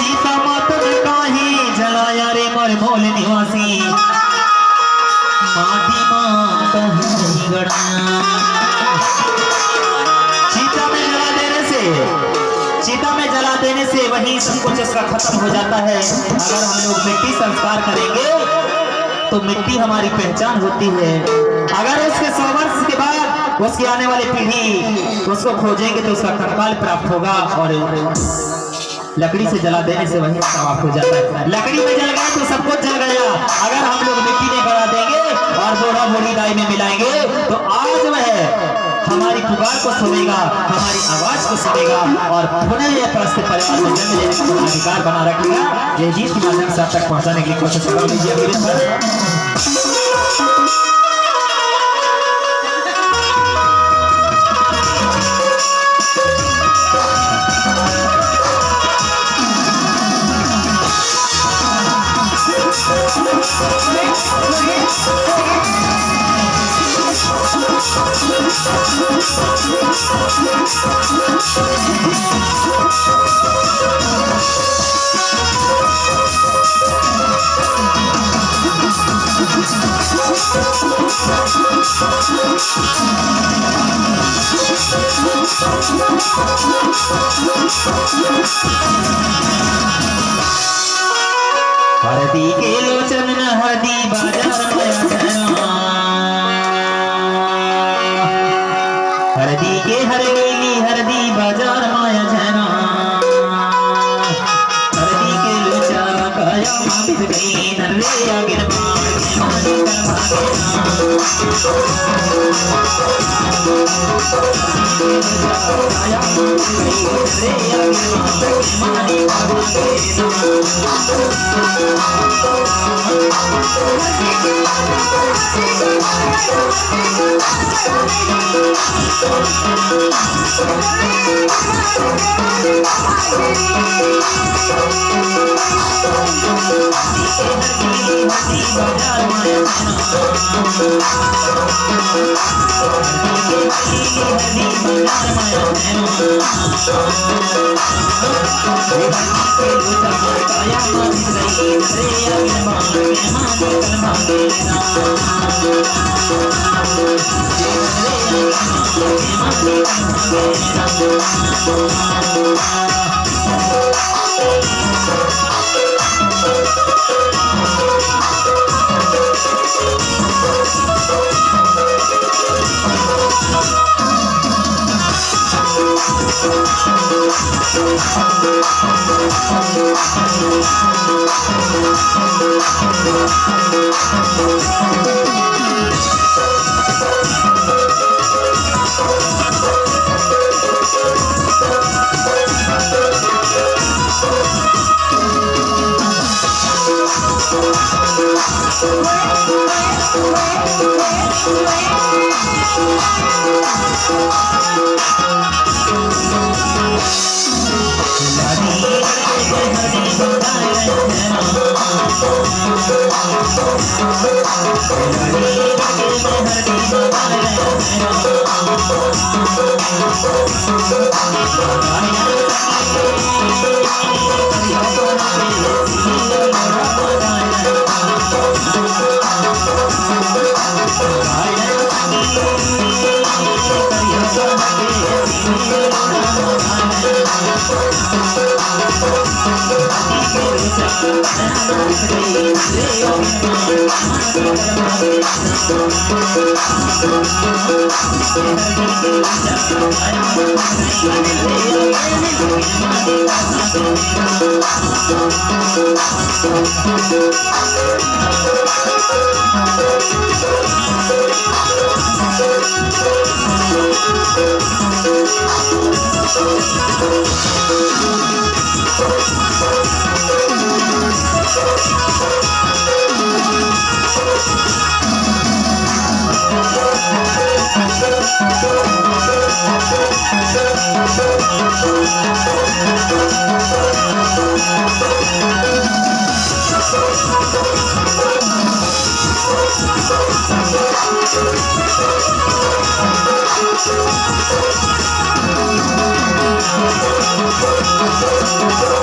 चीता मात में काहे जलाया रे मोर भोल निवासी माटी मां कहीं गड़ना। चीता में जला देने से वही सब कुछ इसका खत्म हो जाता है। अगर हम लोग मिट्टी संस्कार करेंगे तो मिट्टी हमारी पहचान होती है। अगर उसके 100 वर्ष के बाद उसकी आने वाली पीढ़ी उसको खोजेंगे तो उसका कंकाल प्राप्त होगा। और लकड़ी से जला देने से वही समाप्त हो जाता है। लकड़ी में जल गए तो सब कुछ जल गया। अगर हम लोग मिट्टी में गड़ा देंगे और बोरा बोरी दाई में मिलाएंगे तो आज वह हमारी पुकार को सुनेगा, हमारी आवाज को सुनेगा और पुनः यह परिस्थिति परिवार में जन्म लेने का अधिकार बना रखेगा। यह गीत के माध्यम से आप तक पहुंचाने की कोशिश कर लीजिए। हरदी के लोचन हरदी बाजार माया झरा, हरदी के हर नीली हरदी बाजार माया झरा, हरदी के लोचा काया बित गई नरे आगिर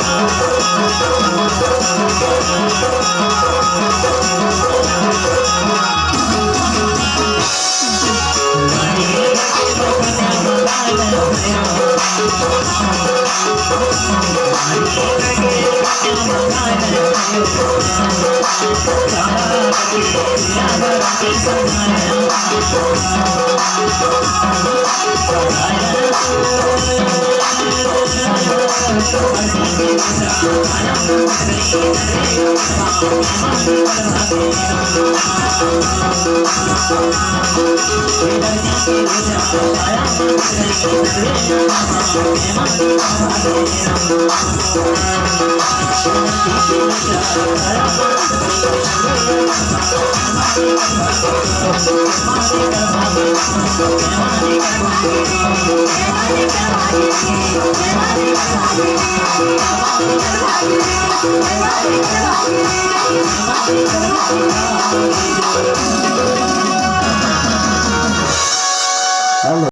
Thank you. हेलो।